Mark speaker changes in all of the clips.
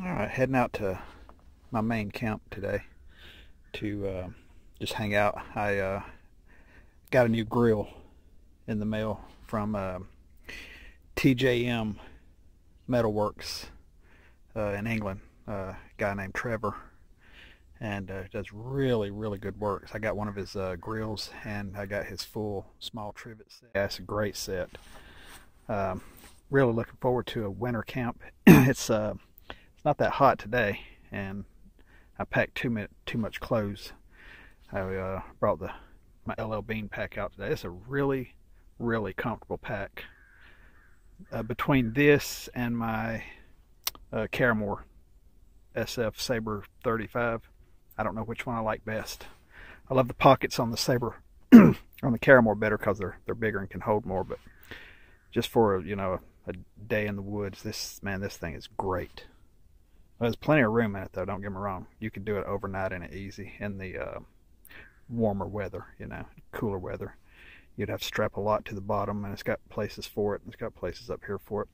Speaker 1: Alright, heading out to my main camp today to just hang out. I got a new grill in the mail from TJM Metalworks in England. A guy named Trevor, and does really good work. So I got one of his grills, and I got his full small trivet set. Yeah, it's a great set. Really looking forward to a winter camp. It's not that hot today, and I packed too much clothes. I brought my LL Bean pack out today. It's a really comfortable pack. Between this and my Caramore SF Saber 35, I don't know which one I like best. I love the pockets on the Saber on the Caramore better because they're bigger and can hold more. But just for a day in the woods, this thing is great. There's plenty of room in it, though. Don't get me wrong. You could do it overnight in it easy in the warmer weather, cooler weather. You'd have to strap a lot to the bottom, and it's got places for it. And it's got places up here for it.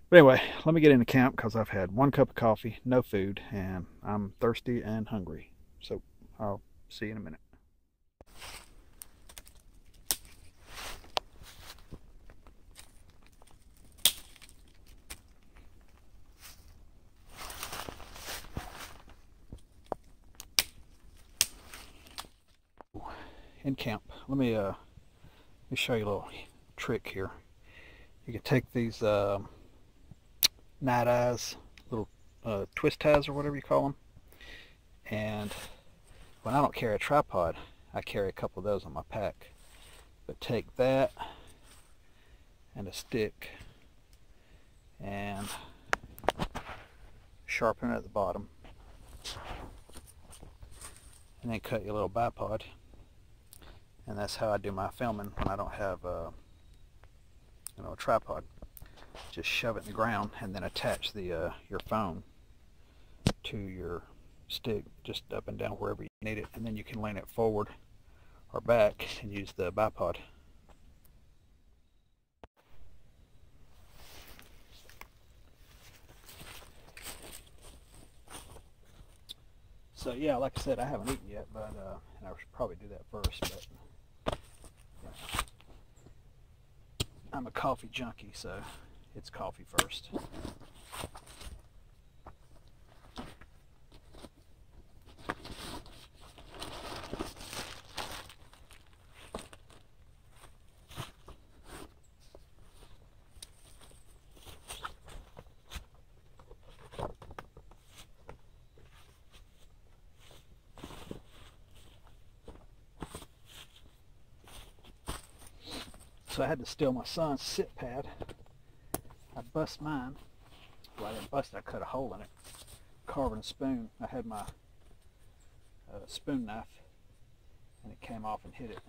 Speaker 1: But anyway, let me get into camp because I've had 1 cup of coffee, no food, and I'm thirsty and hungry. So I'll see you in a minute. In camp, let me show you a little trick here. You can take these night eyes, little twist ties or whatever you call them, and when I don't carry a tripod, I carry a couple of those on my pack. But take that and a stick and sharpen it at the bottom, and then cut your little bipod. And that's how I do my filming when I don't have a tripod. Just shove it in the ground and then attach your phone to your stick, just up and down wherever you need it, and then you can lean it forward or back and use the bipod. So yeah, like I said, I haven't eaten yet, but and I should probably do that first, but I'm a coffee junkie, so it's coffee first. So I had to steal my son's sit pad. I bust mine. Well, I didn't bust it, I cut a hole in it. Carving a spoon. I had my spoon knife, and it came off and hit it.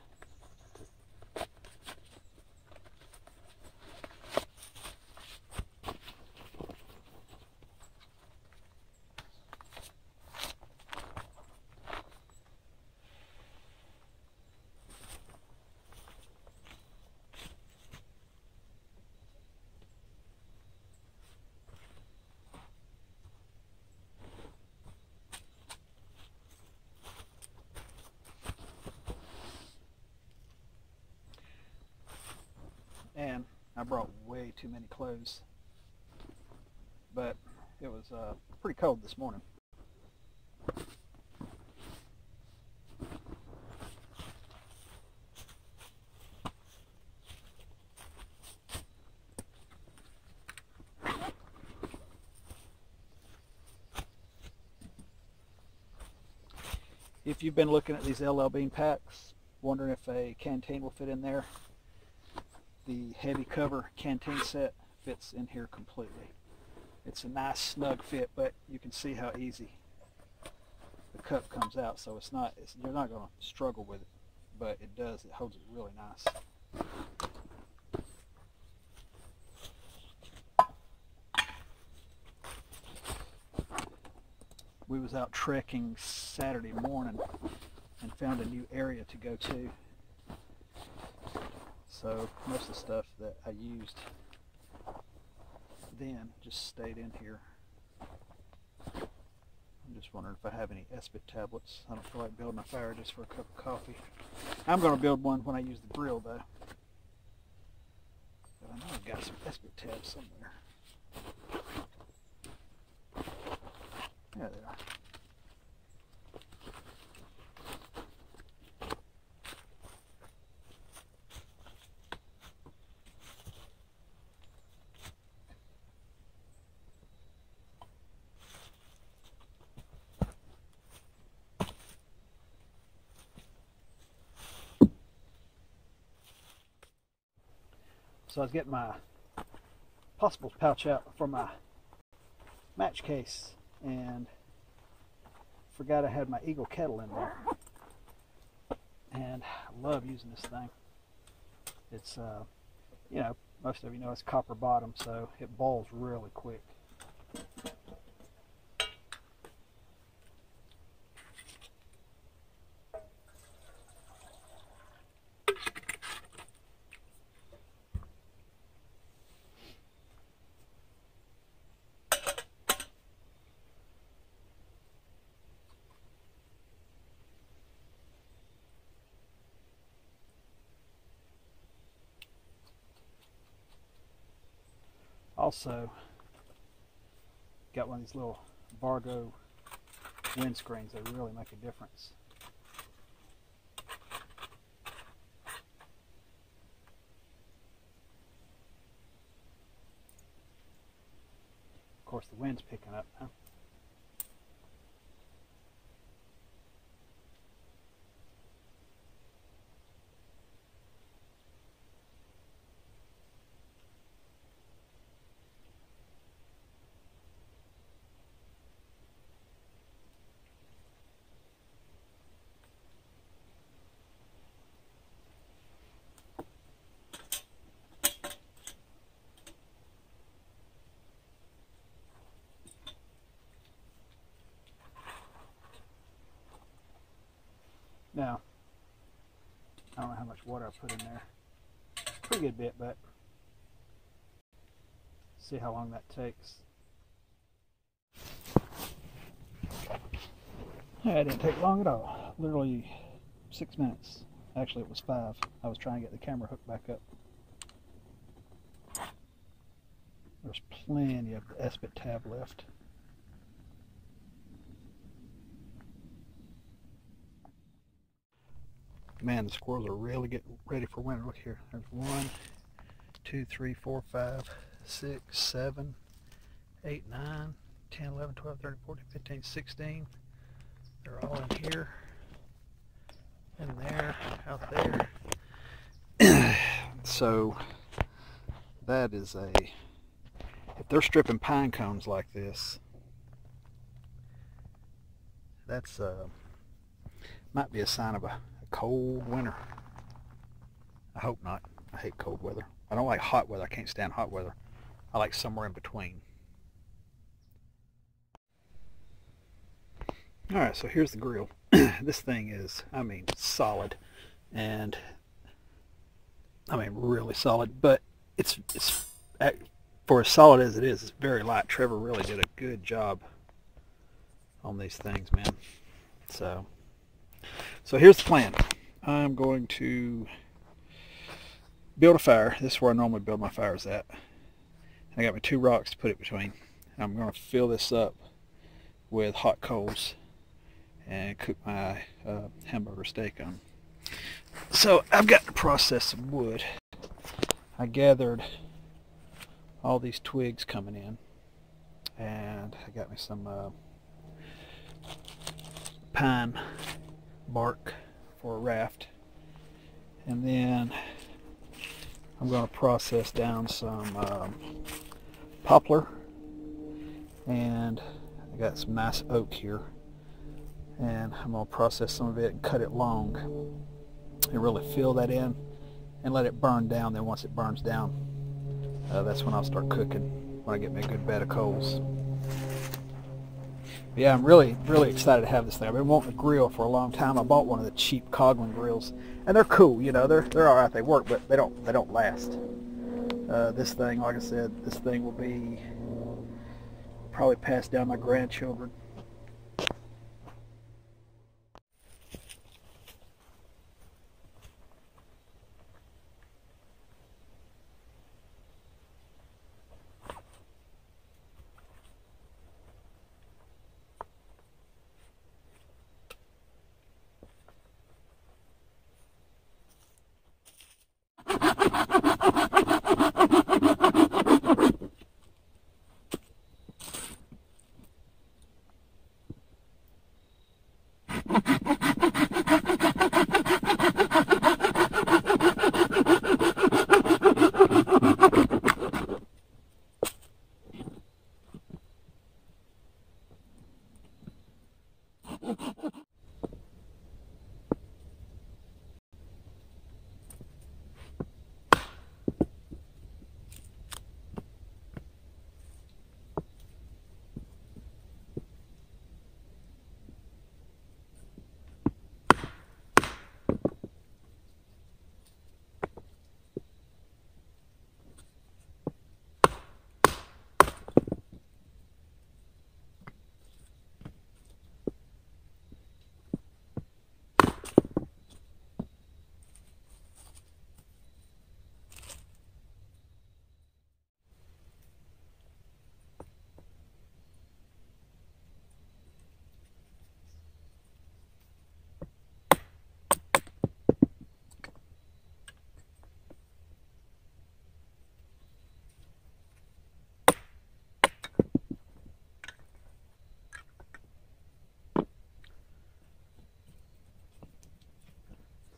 Speaker 1: And I brought way too many clothes, but it was pretty cold this morning. If you've been looking at these LL Bean packs, wondering if a canteen will fit in there, the heavy cover canteen set fits in here completely. It's a nice snug fit, but you can see how easy the cup comes out, so you're not going to struggle with it, but it holds it really nice. We was out trekking Saturday morning and found a new area to go to. So most of the stuff that I used then just stayed in here. Just wondering if I have any Espit tablets. I don't feel like building a fire just for a cup of coffee. I'm going to build one when I use the grill though. But I know I've got some Espit tabs somewhere. There they are. So I was getting my possibles pouch out for my match case and forgot I had my Eagle kettle in there. And I love using this thing. It's, you know, most of you know it's copper bottom, so it boils really quick. Also, got one of these little Vargo windscreens that really make a difference. Of course, the wind's picking up now. Now, I don't know how much water I put in there. Pretty good bit, but see how long that takes. Yeah, it didn't take long at all. Literally 6 minutes. Actually, it was 5. I was trying to get the camera hooked back up. There's plenty of the Espit tab left. Man, the squirrels are really getting ready for winter. Look here. There's 1, 2, 3, 4, 5, 6, 7, 8, 9, 10, 11, 12, 13, 14, 15, 16. They're all in here. In there. Out there. So, that is a... If they're stripping pine cones like this, that's might be a sign of a cold winter. I hope not. I hate cold weather. I don't like hot weather. I can't stand hot weather. I like somewhere in between. Alright, so here's the grill. This thing is, I mean, solid. And, I mean, really solid. But it's for as solid as it is, it's very light. Trevor really did a good job on these things, man. So here's the plan. I'm going to build a fire. This is where I normally build my fires at. I got my 2 rocks to put it between. I'm going to fill this up with hot coals and cook my hamburger steak on. So I've got to process some wood. I gathered all these twigs coming in, and I got me some pine bark for a raft, and then I'm going to process down some poplar, and I got some nice oak here, and I'm going to process some of it and cut it long and really fill that in and let it burn down. Then once it burns down, that's when I'll start cooking, when I get me a good bed of coals. But yeah, I'm really excited to have this thing. I've been wanting a grill for a long time. I bought one of the cheap Coghlan grills, and they're cool, you know, they're all right. They work, but they don't last. This thing, like I said, this thing will be probably passed down my grandchildren.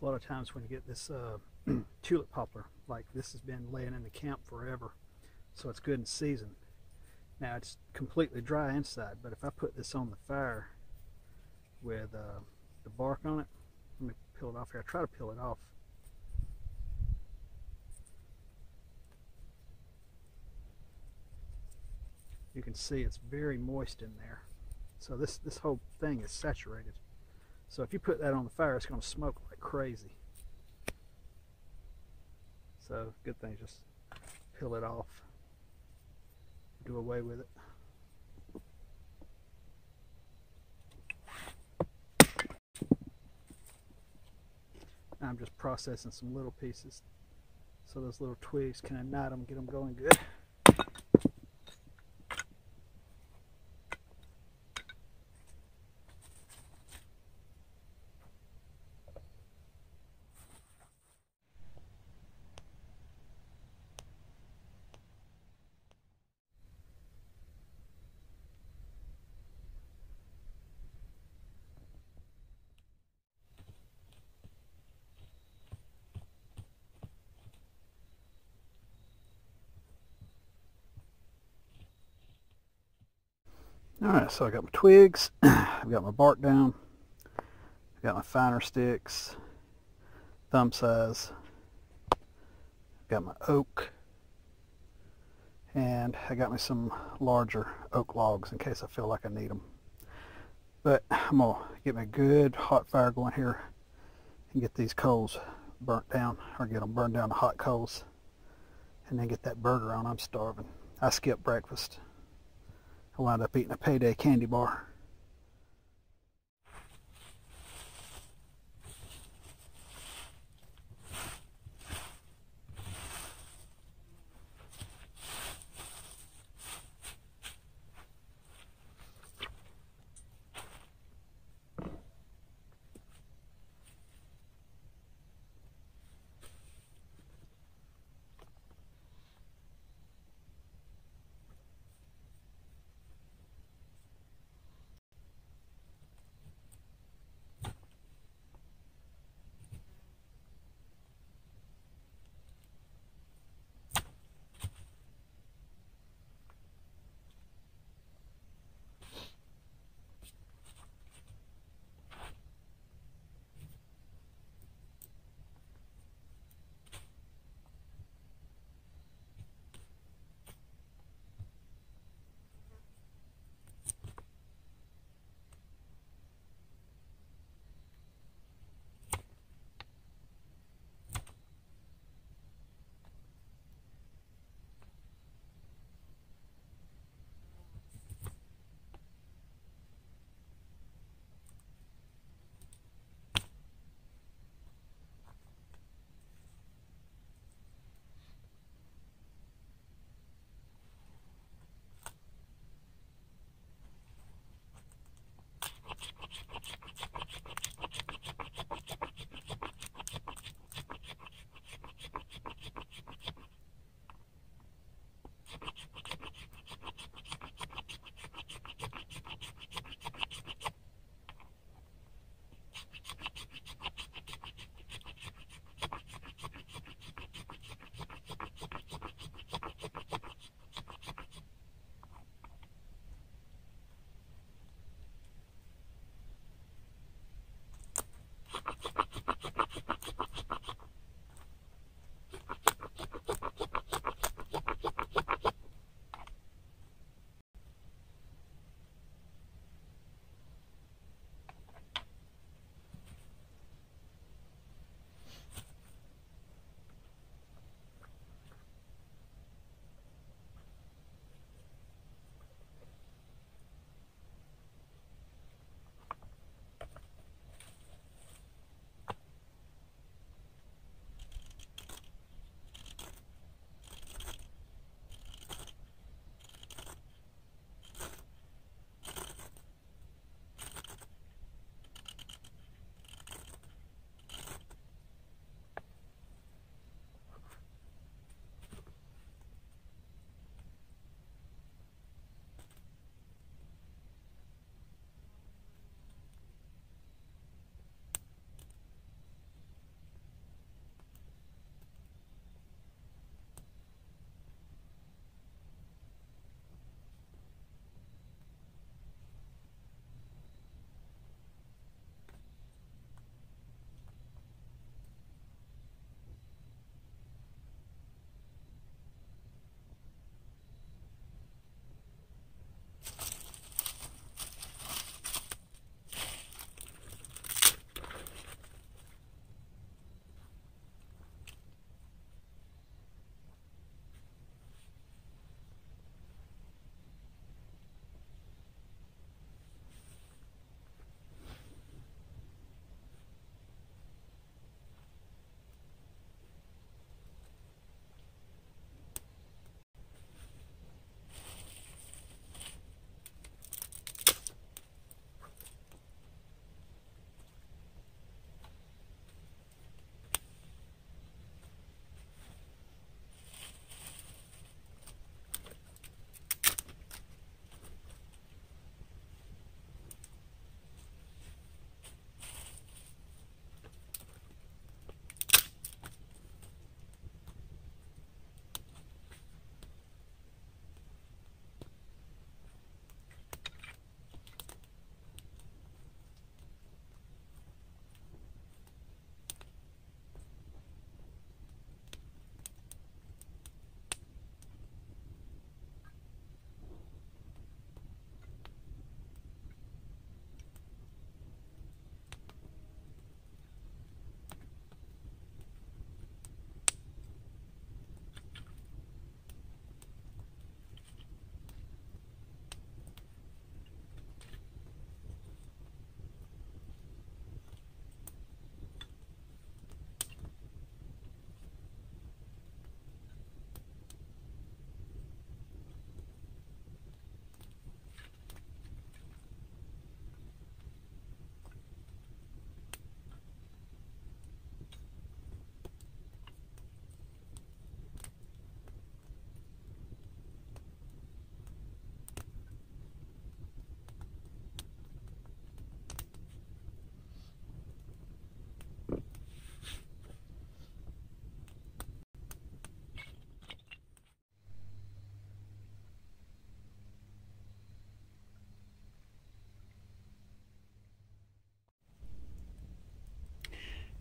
Speaker 1: A lot of times when you get this tulip poplar, like this has been laying in the camp forever, so it's good and seasoned. Now it's completely dry inside, but if I put this on the fire with the bark on it, let me peel it off here. I try to peel it off. You can see it's very moist in there. So this whole thing is saturated. So if you put that on the fire, it's going to smoke like crazy. So good thing, just peel it off, do away with it. Now I'm just processing some little pieces so those little twigs can ignite them, get them going good. Alright, so I got my twigs, I've got my bark down, I've got my finer sticks, thumb size, I've got my oak, and I got me some larger oak logs in case I feel like I need them. But I'm going to get me a good hot fire going here and get these coals burnt down, or get them burned down to hot coals, and then get that burger on. I'm starving. I skipped breakfast. I wound up eating a payday candy bar.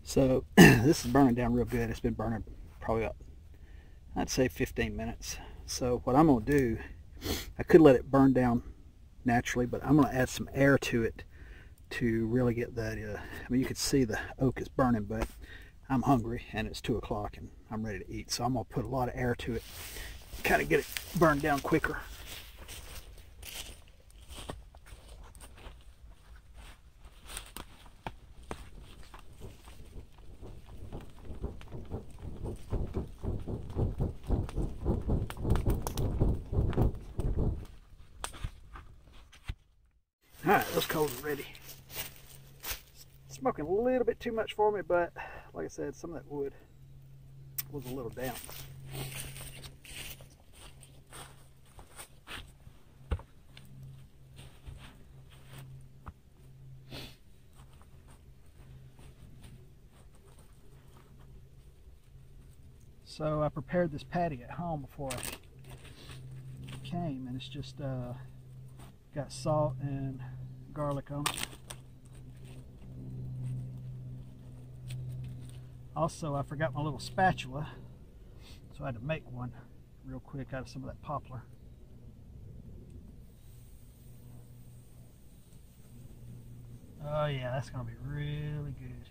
Speaker 1: So this is burning down real good. It's been burning probably about, I'd say 15 minutes. So what I'm going to do, I could let it burn down naturally, but I'm going to add some air to it to really get that. I mean, you can see the oak is burning, but I'm hungry and it's 2 o'clock and I'm ready to eat. So I'm going to put a lot of air to it, kind of get it burned down quicker. Alright, those coals are ready. Smoking a little bit too much for me, but like I said, some of that wood was a little damp. So I prepared this patty at home before I came, and it's just got salt and garlic on it. Also, I forgot my little spatula, so I had to make one real quick out of some of that poplar. Oh yeah, that's going to be really good.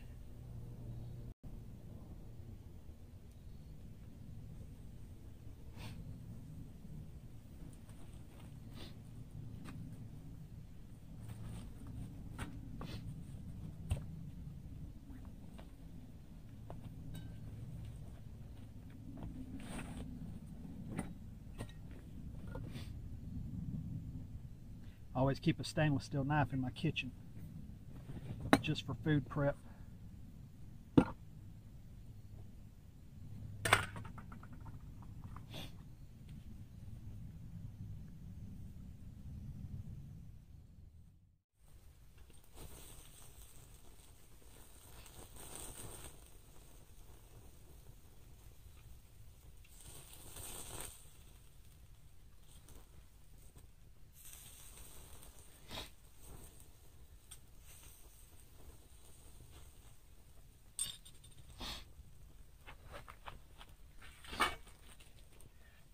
Speaker 1: I always keep a stainless steel knife in my kitchen, just for food prep.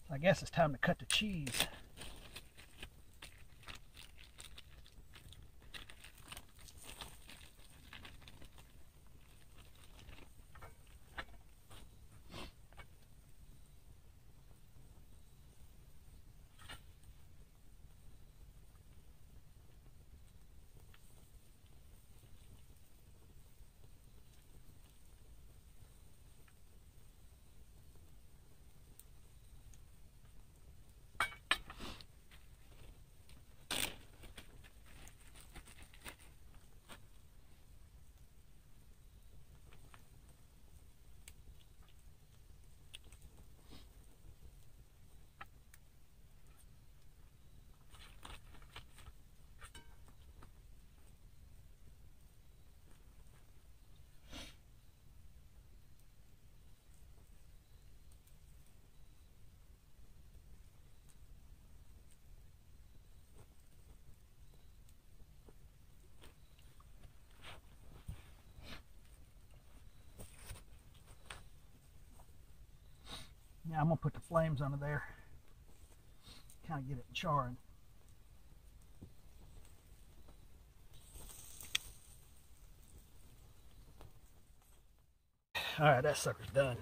Speaker 1: I guess it's time to cut the cheese. Now I'm going to put the flames under there, kind of get it charring. Alright, that sucker's done.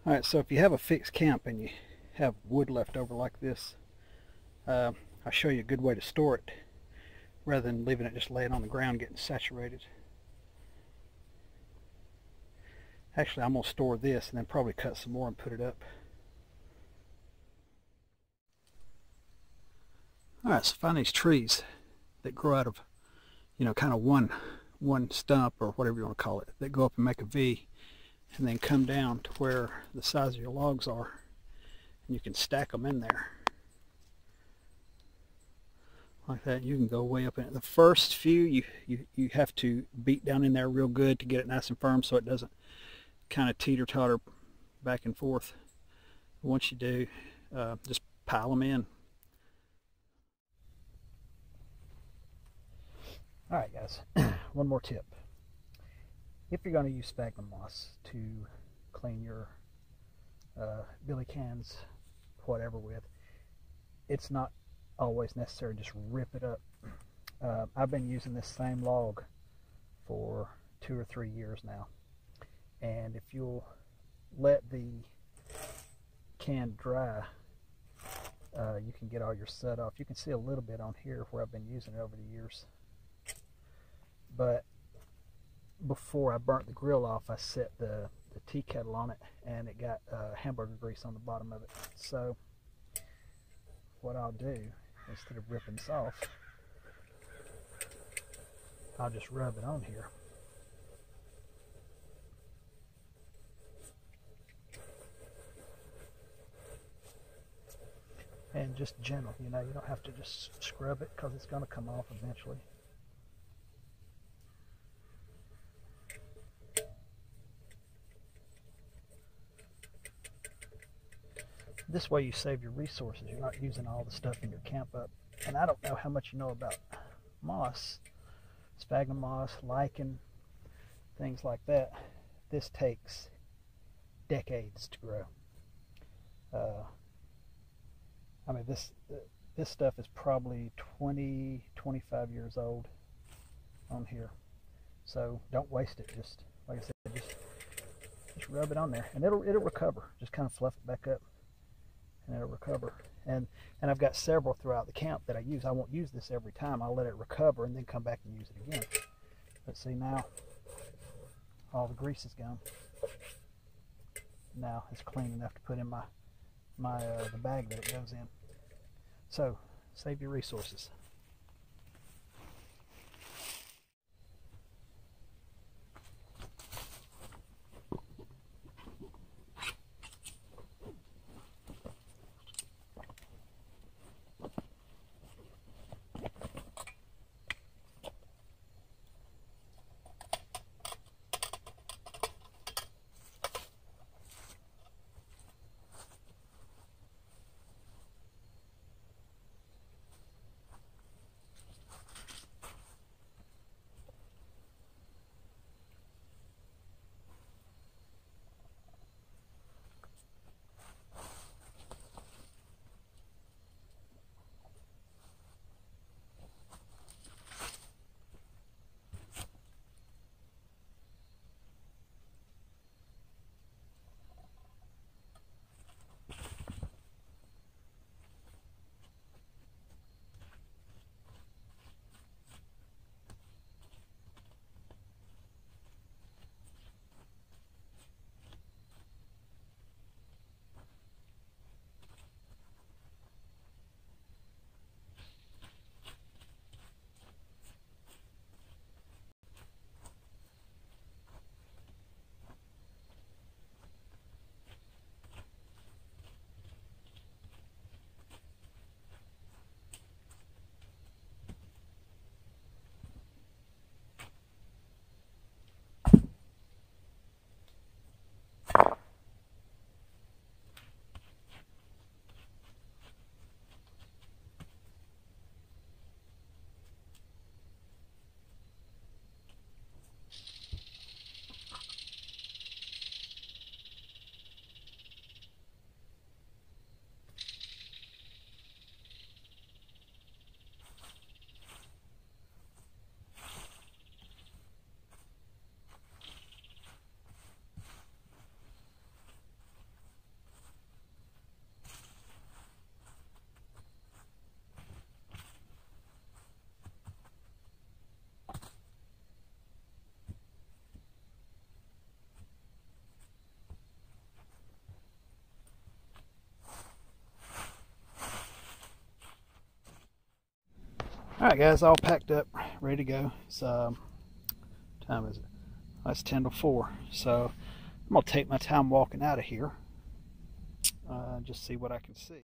Speaker 1: Alright, so if you have a fixed camp and you have wood left over like this, I'll show you a good way to store it rather than leaving it just laying on the ground getting saturated. Actually, I'm going to store this and then probably cut some more and put it up. Alright, so find these trees that grow out of, you know, kind of one stump or whatever you want to call it, that go up and make a V and then come down to where the size of your logs are, and you can stack them in there like that. You can go way up in it. The first few you have to beat down in there real good to get it nice and firm so it doesn't kind of teeter-totter back and forth. Once you do, just pile them in. Alright guys, one more tip. If you're going to use sphagnum moss to clean your billy cans, whatever with, it's not always necessary to just rip it up. I've been using this same log for 2 or 3 years now, and if you'll let the can dry, you can get all your set off. You can see a little bit on here where I've been using it over the years, but before I burnt the grill off, I set the tea kettle on it, and it got hamburger grease on the bottom of it. So what I'll do, instead of ripping this off, I'll just rub it on here. And just gentle, you know, you don't have to just scrub it because it's going to come off eventually. This way you save your resources. You're not using all the stuff in your camp up. And I don't know how much you know about moss, sphagnum moss, lichen, things like that. This takes decades to grow. I mean, this stuff is probably 20-25 years old on here. So don't waste it. Just like I said, just rub it on there, and it'll recover. Just kind of fluff it back up, and it'll recover. And I've got several throughout the camp that I use. I won't use this every time. I'll let it recover and then come back and use it again. But see, now all the grease is gone. Now it's clean enough to put in the bag that it goes in. So save your resources. Alright guys, all packed up, ready to go. So, time is it? It's 10 to 4. So, I'm going to take my time walking out of here. Just see what I can see.